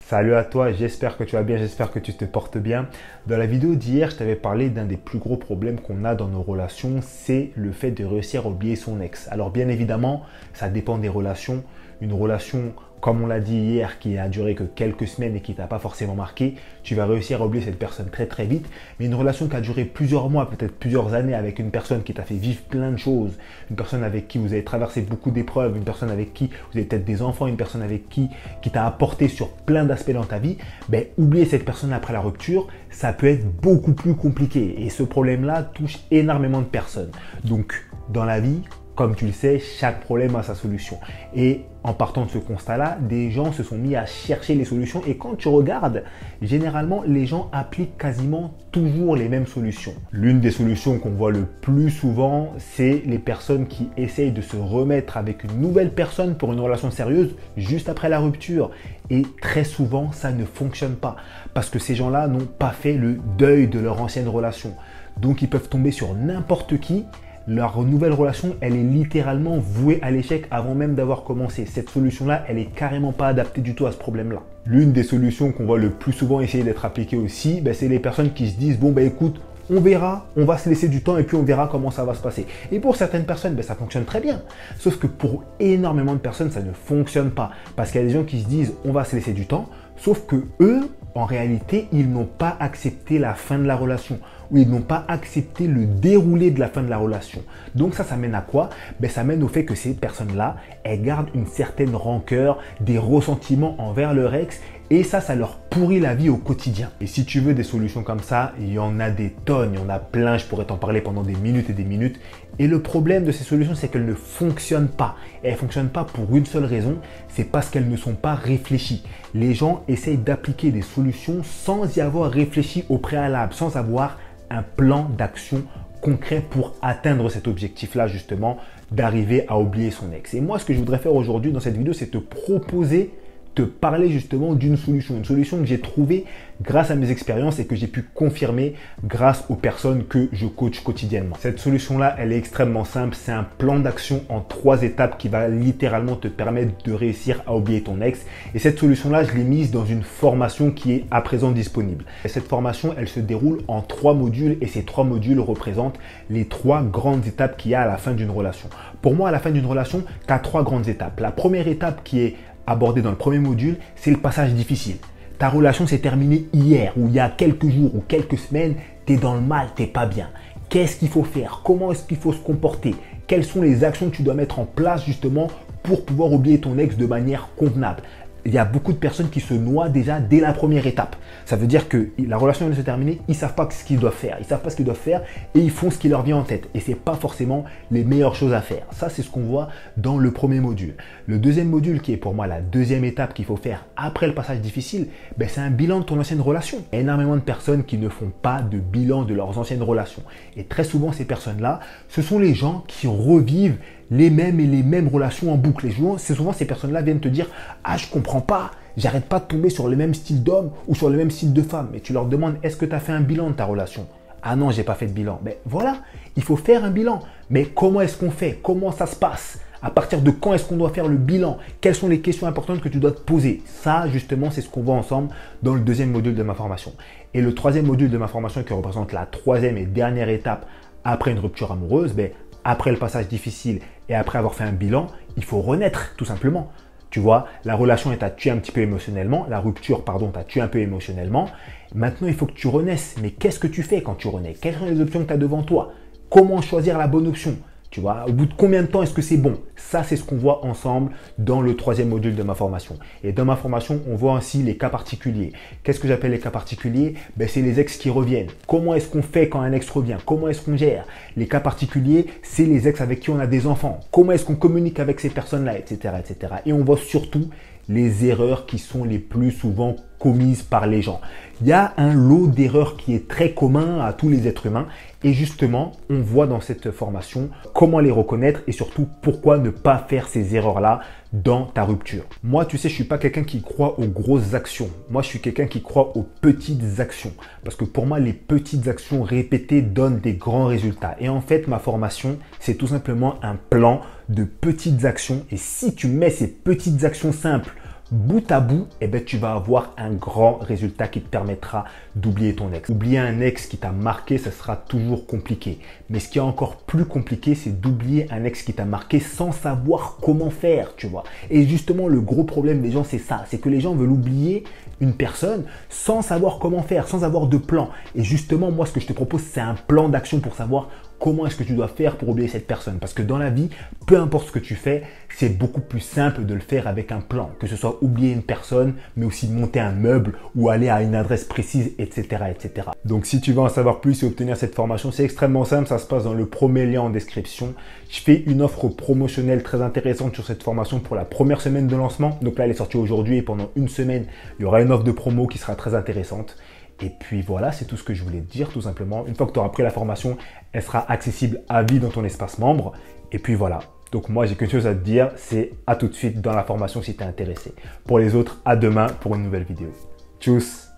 Salut à toi, j'espère que tu vas bien, j'espère que tu te portes bien. Dans la vidéo d'hier, je t'avais parlé d'un des plus gros problèmes qu'on a dans nos relations, c'est le fait de réussir à oublier son ex. Alors bien évidemment, ça dépend des relations. Une relation, comme on l'a dit hier, qui a duré que quelques semaines et qui t'a pas forcément marqué, tu vas réussir à oublier cette personne très très vite. Mais une relation qui a duré plusieurs mois, peut-être plusieurs années, avec une personne qui t'a fait vivre plein de choses, une personne avec qui vous avez traversé beaucoup d'épreuves, une personne avec qui vous avez peut-être des enfants, une personne avec qui t'a apporté sur plein d'aspects dans ta vie, ben, oublier cette personne après la rupture, ça peut être beaucoup plus compliqué. Et ce problème-là touche énormément de personnes. Donc, dans la vie, comme tu le sais, chaque problème a sa solution. Et en partant de ce constat-là, des gens se sont mis à chercher les solutions. Et quand tu regardes, généralement, les gens appliquent quasiment toujours les mêmes solutions. L'une des solutions qu'on voit le plus souvent, c'est les personnes qui essayent de se remettre avec une nouvelle personne pour une relation sérieuse juste après la rupture. Et très souvent, ça ne fonctionne pas parce que ces gens-là n'ont pas fait le deuil de leur ancienne relation. Donc, ils peuvent tomber sur n'importe qui. Leur nouvelle relation, elle est littéralement vouée à l'échec avant même d'avoir commencé. Cette solution-là, elle est carrément pas adaptée du tout à ce problème-là. L'une des solutions qu'on voit le plus souvent essayer d'être appliquée aussi, c'est les personnes qui se disent « Bon, écoute, on verra, on va se laisser du temps et puis on verra comment ça va se passer. » Et pour certaines personnes, ça fonctionne très bien. Sauf que pour énormément de personnes, ça ne fonctionne pas. Parce qu'il y a des gens qui se disent « On va se laisser du temps », sauf que eux, en réalité, ils n'ont pas accepté la fin de la relation ou ils n'ont pas accepté le déroulé de la fin de la relation. Donc ça mène à quoi? Ça mène au fait que ces personnes-là, elles gardent une certaine rancœur, des ressentiments envers leur ex et ça leur pourrit la vie au quotidien. Et si tu veux des solutions comme ça, il y en a des tonnes, il y en a plein, je pourrais t'en parler pendant des minutes et des minutes. Et le problème de ces solutions, c'est qu'elles ne fonctionnent pas. Et elles ne fonctionnent pas pour une seule raison, c'est parce qu'elles ne sont pas réfléchies. Les gens essayent d'appliquer des solutions sans y avoir réfléchi au préalable, sans avoir un plan d'action concret pour atteindre cet objectif-là justement, d'arriver à oublier son ex. Et moi, ce que je voudrais faire aujourd'hui dans cette vidéo, c'est te parler justement d'une solution. Une solution que j'ai trouvée grâce à mes expériences et que j'ai pu confirmer grâce aux personnes que je coach quotidiennement. Cette solution-là, elle est extrêmement simple. C'est un plan d'action en 3 étapes qui va littéralement te permettre de réussir à oublier ton ex. Et cette solution-là, je l'ai mise dans une formation qui est à présent disponible. Et cette formation, elle se déroule en 3 modules et ces 3 modules représentent les 3 grandes étapes qu'il y a à la fin d'une relation. Pour moi, à la fin d'une relation, tu as 3 grandes étapes. La première étape qui est abordé dans le premier module, c'est le passage difficile. Ta relation s'est terminée hier ou il y a quelques jours ou quelques semaines, tu es dans le mal, tu n'es pas bien. Qu'est-ce qu'il faut faire? Comment est-ce qu'il faut se comporter? Quelles sont les actions que tu dois mettre en place justement pour pouvoir oublier ton ex de manière convenable? Il y a beaucoup de personnes qui se noient déjà dès la première étape. Ça veut dire que la relation vient de se terminer, ils ne savent pas ce qu'ils doivent faire. Ils ne savent pas ce qu'ils doivent faire et ils font ce qui leur vient en tête. Et ce n'est pas forcément les meilleures choses à faire. Ça, c'est ce qu'on voit dans le premier module. Le deuxième module, qui est pour moi la deuxième étape qu'il faut faire après le passage difficile, c'est un bilan de ton ancienne relation. Il y a énormément de personnes qui ne font pas de bilan de leurs anciennes relations. Et très souvent, ces personnes-là, ce sont les gens qui revivent les mêmes relations en boucle. Et souvent, ces personnes-là viennent te dire « Ah, je comprends pas, j'arrête pas de tomber sur le même style d'homme ou sur le même style de femme. » Et tu leur demandes « Est-ce que tu as fait un bilan de ta relation ?» « Ah non, j'ai pas fait de bilan. » Voilà, il faut faire un bilan. Mais comment est-ce qu'on fait? Comment ça se passe? À partir de quand est-ce qu'on doit faire le bilan? Quelles sont les questions importantes que tu dois te poser? Ça, justement, c'est ce qu'on voit ensemble dans le deuxième module de ma formation. Et le troisième module de ma formation qui représente la troisième et dernière étape après une rupture amoureuse, après le passage difficile et après avoir fait un bilan, il faut renaître tout simplement. Tu vois, la relation t'a tué un petit peu émotionnellement, la rupture, pardon, t'a tué un peu émotionnellement. Maintenant, il faut que tu renaisses. Mais qu'est-ce que tu fais quand tu renais? Quelles sont les options que tu as devant toi? Comment choisir la bonne option? Tu vois, au bout de combien de temps est-ce que c'est bon? Ça, c'est ce qu'on voit ensemble dans le troisième module de ma formation. Et dans ma formation, on voit aussi les cas particuliers. Qu'est-ce que j'appelle les cas particuliers? C'est les ex qui reviennent. Comment est-ce qu'on fait quand un ex revient? Comment est-ce qu'on gère? Les cas particuliers, c'est les ex avec qui on a des enfants. Comment est-ce qu'on communique avec ces personnes-là, etc., etc. Et on voit surtout les erreurs qui sont les plus souvent commises par les gens. Il y a un lot d'erreurs qui est très commun à tous les êtres humains et justement, on voit dans cette formation comment les reconnaître et surtout pourquoi ne pas faire ces erreurs-là dans ta rupture. Moi, tu sais, je suis pas quelqu'un qui croit aux grosses actions. Moi, je suis quelqu'un qui croit aux petites actions parce que pour moi, les petites actions répétées donnent des grands résultats. Et en fait, ma formation, c'est tout simplement un plan de petites actions et si tu mets ces petites actions simples bout à bout, eh ben, tu vas avoir un grand résultat qui te permettra d'oublier ton ex. Oublier un ex qui t'a marqué, ça sera toujours compliqué. Mais ce qui est encore plus compliqué, c'est d'oublier un ex qui t'a marqué sans savoir comment faire, tu vois. Et justement, le gros problème des gens, c'est ça. C'est que les gens veulent oublier une personne sans savoir comment faire, sans avoir de plan. Et justement, moi, ce que je te propose, c'est un plan d'action pour savoir comment est-ce que tu dois faire pour oublier cette personne. Parce que dans la vie, peu importe ce que tu fais, c'est beaucoup plus simple de le faire avec un plan. Que ce soit oublier une personne, mais aussi monter un meuble ou aller à une adresse précise, etc., etc. Donc, si tu veux en savoir plus et obtenir cette formation, c'est extrêmement simple. Ça se passe dans le premier lien en description. Je fais une offre promotionnelle très intéressante sur cette formation pour la première semaine de lancement. Donc là, elle est sortie aujourd'hui et pendant une semaine, il y aura une offre de promo qui sera très intéressante. Et puis voilà, c'est tout ce que je voulais te dire tout simplement. Une fois que tu auras pris la formation, elle sera accessible à vie dans ton espace membre. Et puis voilà. Donc moi, j'ai qu'une chose à te dire, c'est à tout de suite dans la formation si tu es intéressé. Pour les autres, à demain pour une nouvelle vidéo. Tchuss!